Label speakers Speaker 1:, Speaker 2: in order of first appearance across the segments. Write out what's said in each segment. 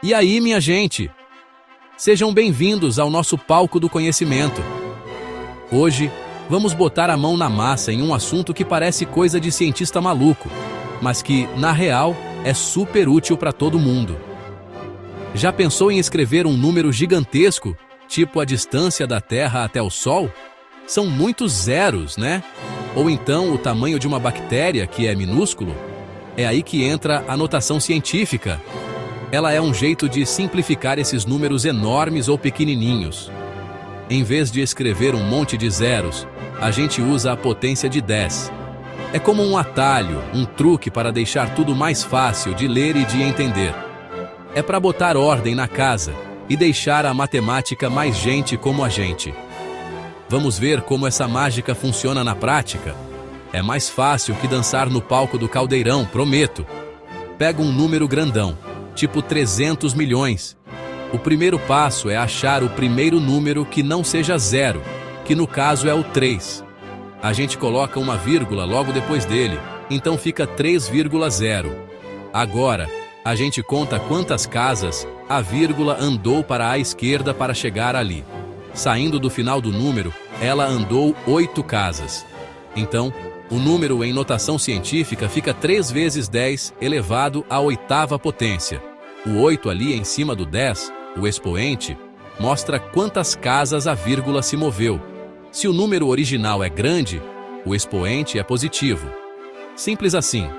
Speaker 1: E aí, minha gente? Sejam bem-vindos ao nosso palco do conhecimento. Hoje, vamos botar a mão na massa em um assunto que parece coisa de cientista maluco, mas que, na real, é super útil para todo mundo. Já pensou em escrever um número gigantesco, tipo a distância da Terra até o Sol? São muitos zeros, né? Ou então o tamanho de uma bactéria, que é minúsculo? É aí que entra a notação científica. Ela é um jeito de simplificar esses números enormes ou pequenininhos. Em vez de escrever um monte de zeros, a gente usa a potência de 10. É como um atalho, um truque para deixar tudo mais fácil de ler e de entender. É para botar ordem na casa e deixar a matemática mais gente como a gente. Vamos ver como essa mágica funciona na prática? É mais fácil que dançar no palco do caldeirão, prometo. Pega um número grandão, tipo 300 milhões. O primeiro passo é achar o primeiro número que não seja zero, que no caso é o 3. A gente coloca uma vírgula logo depois dele, então fica 3,0. Agora, a gente conta quantas casas a vírgula andou para a esquerda para chegar ali. Saindo do final do número, ela andou 8 casas. Então, o número em notação científica fica 3 vezes 10 elevado à 8ª potência. O 8 ali em cima do 10, o expoente, mostra quantas casas a vírgula se moveu. Se o número original é grande, o expoente é positivo. Simples assim.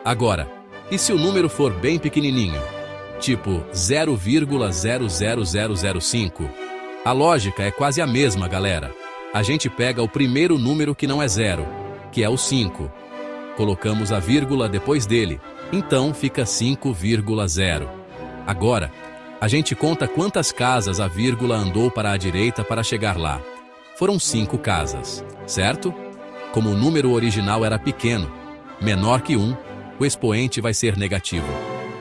Speaker 1: Agora, e se o número for bem pequenininho? Tipo 0,00005? A lógica é quase a mesma, galera. A gente pega o primeiro número que não é zero, que é o 5. Colocamos a vírgula depois dele, então fica 5,0. Agora, a gente conta quantas casas a vírgula andou para a direita para chegar lá. Foram 5 casas, certo? Como o número original era pequeno, menor que 1, o expoente vai ser negativo.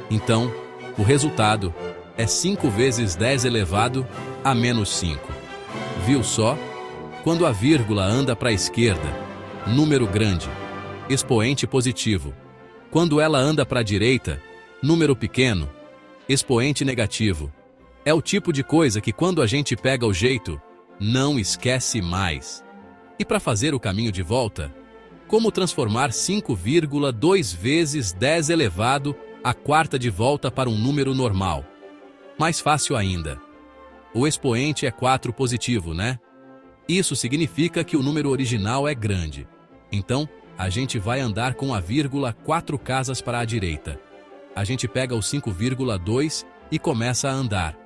Speaker 1: Então, o resultado é 5 vezes 10 elevado a menos 5. Viu só? Quando a vírgula anda para a esquerda, número grande, expoente positivo. Quando ela anda para a direita, número pequeno, expoente negativo. É o tipo de coisa que quando a gente pega o jeito, não esquece mais. E para fazer o caminho de volta, como transformar 5,2 vezes 10 elevado à 4ª de volta para um número normal? Mais fácil ainda. O expoente é 4 positivo, né? Isso significa que o número original é grande. Então, a gente vai andar com a vírgula 4 casas para a direita. A gente pega o 5,2 e começa a andar.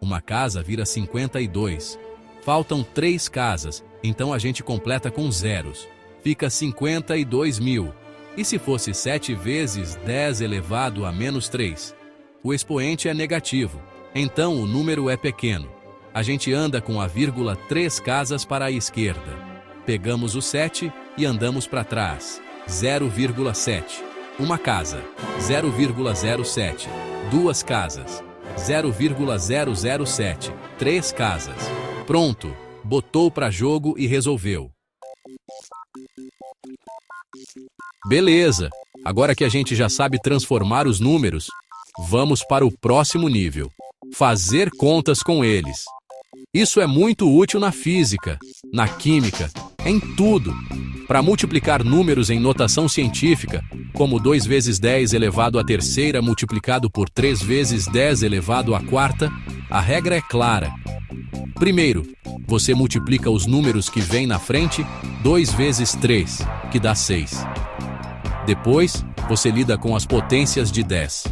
Speaker 1: Uma casa vira 52. Faltam 3 casas, então a gente completa com zeros. Fica 52.000. E se fosse 7 vezes 10 elevado a menos 3? O expoente é negativo, então o número é pequeno. A gente anda com a vírgula 3 casas para a esquerda. Pegamos o 7 e andamos para trás. 0,7. Uma casa. 0,07. 2 casas. 0,007. 3 casas. Pronto. Botou para jogo e resolveu. Beleza. Agora que a gente já sabe transformar os números, vamos para o próximo nível. Fazer contas com eles. Isso é muito útil na física, na química, em tudo. Para multiplicar números em notação científica, como 2 vezes 10 elevado à terceira multiplicado por 3 vezes 10 elevado à quarta, a regra é clara. Primeiro, você multiplica os números que vêm na frente, 2 vezes 3, que dá 6. Depois, você lida com as potências de 10.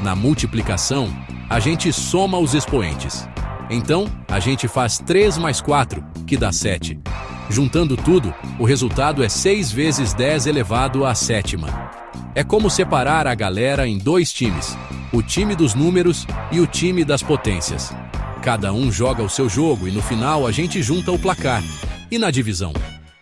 Speaker 1: Na multiplicação, a gente soma os expoentes. Então, a gente faz 3 mais 4, que dá 7. Juntando tudo, o resultado é 6 vezes 10 elevado à 7ª. É como separar a galera em 2 times, o time dos números e o time das potências. Cada um joga o seu jogo e no final a gente junta o placar. E na divisão?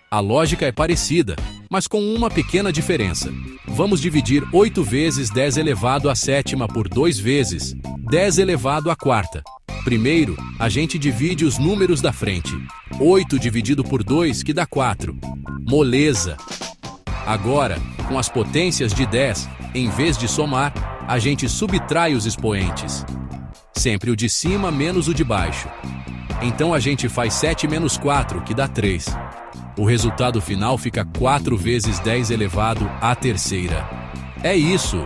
Speaker 1: A lógica é parecida, mas com uma pequena diferença. Vamos dividir 8 vezes 10 elevado à 7ª por 2 vezes 10 elevado à 4ª. Primeiro, a gente divide os números da frente. 8 dividido por 2, que dá 4. Moleza! Agora, com as potências de 10, em vez de somar, a gente subtrai os expoentes. Sempre o de cima menos o de baixo. Então a gente faz 7 menos 4, que dá 3. O resultado final fica 4 vezes 10 elevado à terceira. É isso.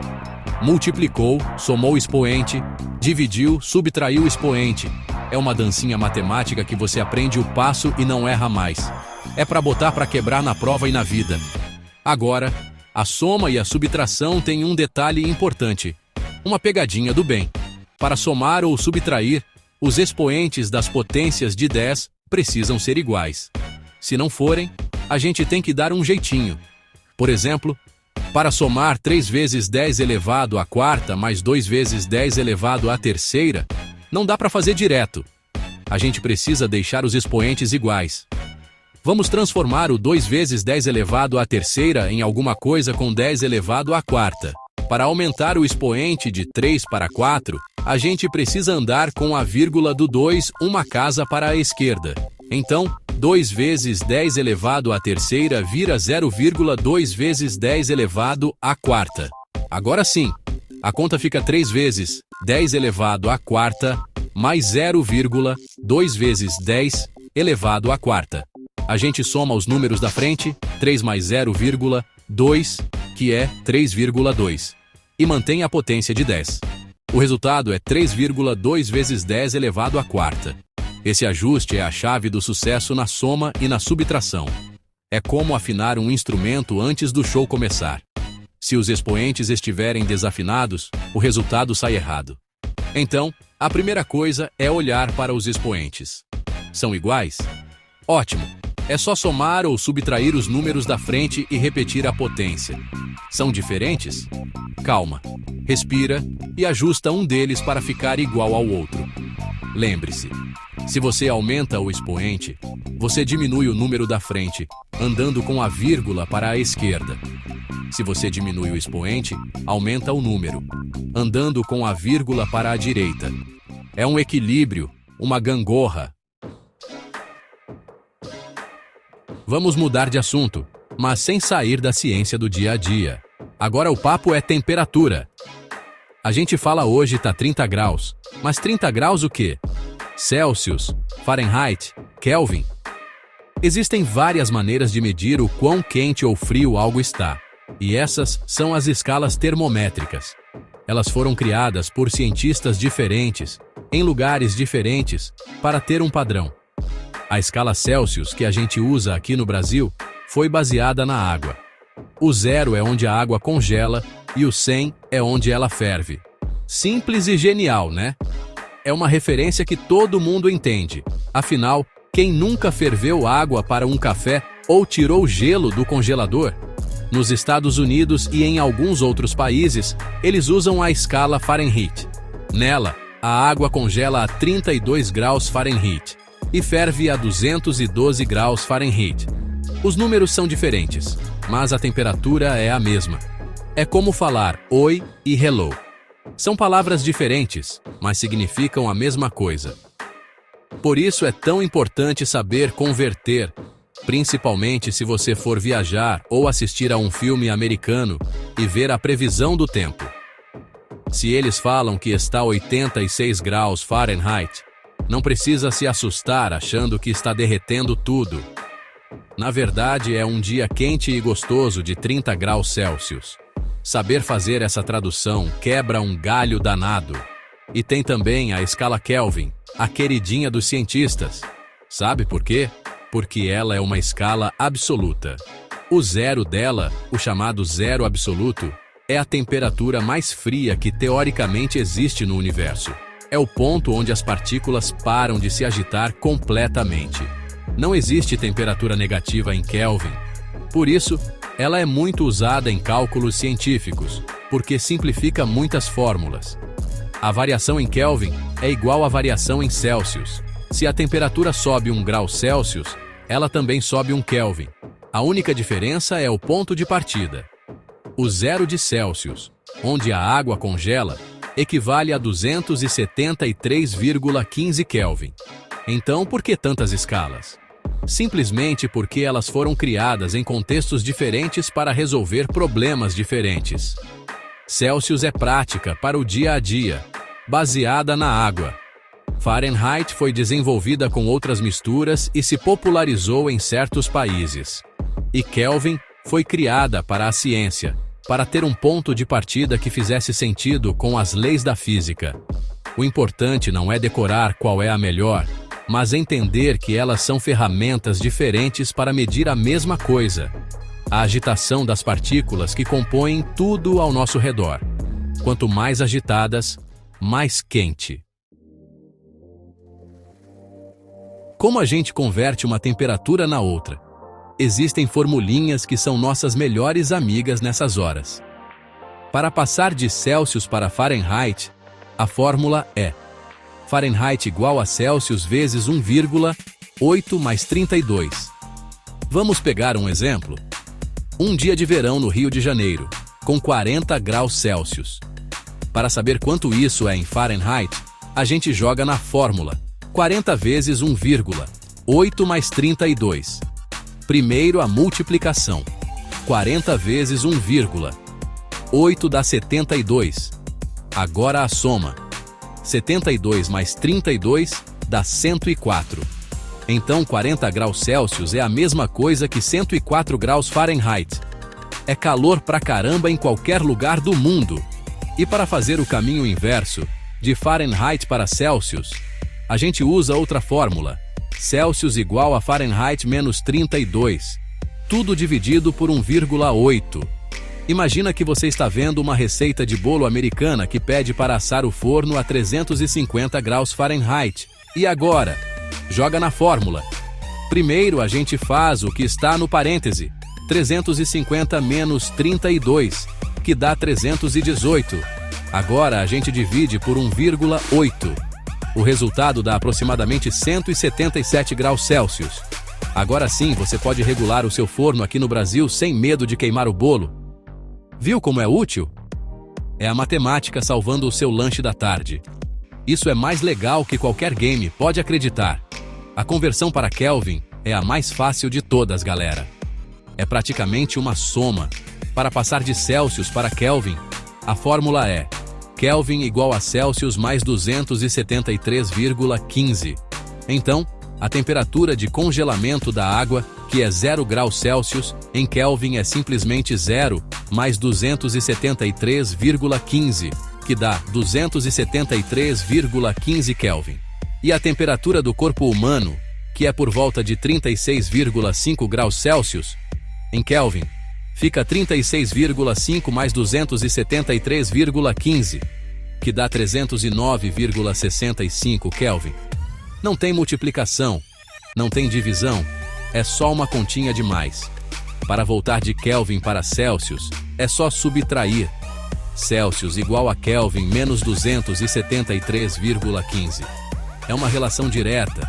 Speaker 1: Multiplicou, somou o expoente, dividiu, subtraiu o expoente. É uma dancinha matemática que você aprende o passo e não erra mais. É para botar para quebrar na prova e na vida. Agora, a soma e a subtração têm um detalhe importante. Uma pegadinha do bem. Para somar ou subtrair, os expoentes das potências de 10 precisam ser iguais. Se não forem, a gente tem que dar um jeitinho. Por exemplo, para somar 3 vezes 10 elevado à quarta mais 2 vezes 10 elevado à terceira, não dá para fazer direto. A gente precisa deixar os expoentes iguais. Vamos transformar o 2 vezes 10 elevado à terceira em alguma coisa com 10 elevado à quarta. Para aumentar o expoente de 3 para 4, a gente precisa andar com a vírgula do 2 uma casa para a esquerda. Então, 2 vezes 10 elevado à terceira vira 0,2 vezes 10 elevado à quarta. Agora sim, a conta fica 3 vezes 10 elevado à quarta mais 0,2 vezes 10 elevado à quarta. A gente soma os números da frente, 3 mais 0,2, que é 3,2, e mantém a potência de 10. O resultado é 3,2 vezes 10 elevado à quarta. Esse ajuste é a chave do sucesso na soma e na subtração. É como afinar um instrumento antes do show começar. Se os expoentes estiverem desafinados, o resultado sai errado. Então, a primeira coisa é olhar para os expoentes. São iguais? Ótimo! É só somar ou subtrair os números da frente e repetir a potência. São diferentes? Calma, respira e ajusta um deles para ficar igual ao outro. Lembre-se, se você aumenta o expoente, você diminui o número da frente, andando com a vírgula para a esquerda. Se você diminui o expoente, aumenta o número, andando com a vírgula para a direita. É um equilíbrio, uma gangorra. Vamos mudar de assunto, mas sem sair da ciência do dia a dia. Agora o papo é temperatura. A gente fala hoje tá 30 graus, mas 30 graus o quê? Celsius, Fahrenheit, Kelvin? Existem várias maneiras de medir o quão quente ou frio algo está, e essas são as escalas termométricas. Elas foram criadas por cientistas diferentes, em lugares diferentes, para ter um padrão. A escala Celsius que a gente usa aqui no Brasil foi baseada na água. O 0 é onde a água congela e o 100 é onde ela ferve. Simples e genial, né? É uma referência que todo mundo entende. Afinal, quem nunca ferveu água para um café ou tirou gelo do congelador? Nos Estados Unidos e em alguns outros países, eles usam a escala Fahrenheit. Nela, a água congela a 32 graus Fahrenheit e ferve a 212 graus Fahrenheit. Os números são diferentes, mas a temperatura é a mesma. É como falar oi e hello. São palavras diferentes, mas significam a mesma coisa. Por isso é tão importante saber converter, principalmente se você for viajar ou assistir a um filme americano e ver a previsão do tempo. Se eles falam que está 86 graus Fahrenheit, não precisa se assustar achando que está derretendo tudo. Na verdade, é um dia quente e gostoso de 30 graus Celsius. Saber fazer essa tradução quebra um galho danado. E tem também a escala Kelvin, a queridinha dos cientistas. Sabe por quê? Porque ela é uma escala absoluta. O zero dela, o chamado zero absoluto, é a temperatura mais fria que teoricamente existe no universo. É o ponto onde as partículas param de se agitar completamente. Não existe temperatura negativa em Kelvin. Por isso, ela é muito usada em cálculos científicos, porque simplifica muitas fórmulas. A variação em Kelvin é igual à variação em Celsius. Se a temperatura sobe 1 grau Celsius, ela também sobe 1 Kelvin. A única diferença é o ponto de partida. O zero de Celsius, onde a água congela, equivale a 273,15 Kelvin. Então, por que tantas escalas? Simplesmente porque elas foram criadas em contextos diferentes para resolver problemas diferentes. Celsius é prática para o dia a dia, baseada na água. Fahrenheit foi desenvolvida com outras misturas e se popularizou em certos países. E Kelvin foi criada para a ciência, para ter um ponto de partida que fizesse sentido com as leis da física. O importante não é decorar qual é a melhor, mas entender que elas são ferramentas diferentes para medir a mesma coisa: a agitação das partículas que compõem tudo ao nosso redor. Quanto mais agitadas, mais quente. Como a gente converte uma temperatura na outra? Existem formulinhas que são nossas melhores amigas nessas horas. Para passar de Celsius para Fahrenheit, a fórmula é Fahrenheit igual a Celsius vezes 1,8 mais 32. Vamos pegar um exemplo? Um dia de verão no Rio de Janeiro, com 40 graus Celsius. Para saber quanto isso é em Fahrenheit, a gente joga na fórmula 40 vezes 1,8 mais 32. Primeiro a multiplicação. 40 vezes 1,8 dá 72. Agora a soma. 72 mais 32 dá 104. Então 40 graus Celsius é a mesma coisa que 104 graus Fahrenheit. É calor pra caramba em qualquer lugar do mundo. E para fazer o caminho inverso, de Fahrenheit para Celsius, a gente usa outra fórmula. Celsius igual a Fahrenheit menos 32. Tudo dividido por 1,8. Imagina que você está vendo uma receita de bolo americana que pede para assar o forno a 350 graus Fahrenheit. E agora? Joga na fórmula. Primeiro a gente faz o que está no parêntese. 350 menos 32, que dá 318. Agora a gente divide por 1,8. O resultado dá aproximadamente 177 graus Celsius. Agora sim você pode regular o seu forno aqui no Brasil sem medo de queimar o bolo. Viu como é útil? É a matemática salvando o seu lanche da tarde. Isso é mais legal que qualquer game, pode acreditar. A conversão para Kelvin é a mais fácil de todas, galera. É praticamente uma soma. Para passar de Celsius para Kelvin, a fórmula é Kelvin igual a Celsius mais 273,15. Então, a temperatura de congelamento da água, que é 0 graus Celsius, em Kelvin é simplesmente 0 mais 273,15, que dá 273,15 Kelvin. E a temperatura do corpo humano, que é por volta de 36,5 graus Celsius, em Kelvin, fica 36,5 mais 273,15, que dá 309,65 Kelvin. Não tem multiplicação, não tem divisão, é só uma continha de mais. Para voltar de Kelvin para Celsius, é só subtrair. Celsius igual a Kelvin menos 273,15. É uma relação direta,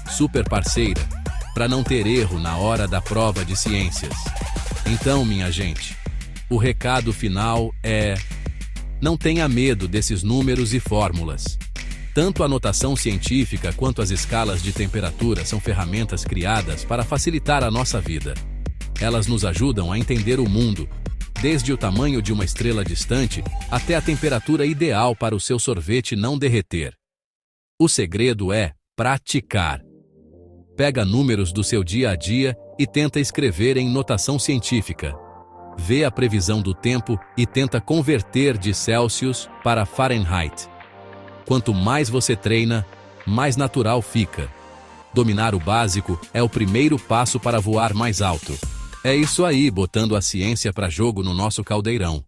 Speaker 1: super parceira, para não ter erro na hora da prova de ciências. Então, minha gente, o recado final é: não tenha medo desses números e fórmulas. Tanto a notação científica quanto as escalas de temperatura são ferramentas criadas para facilitar a nossa vida. Elas nos ajudam a entender o mundo, desde o tamanho de uma estrela distante até a temperatura ideal para o seu sorvete não derreter. O segredo é praticar. Pega números do seu dia a dia e tenta escrever em notação científica. Vê a previsão do tempo e tenta converter de Celsius para Fahrenheit. Quanto mais você treina, mais natural fica. Dominar o básico é o primeiro passo para voar mais alto. É isso aí, botando a ciência para jogo no nosso caldeirão.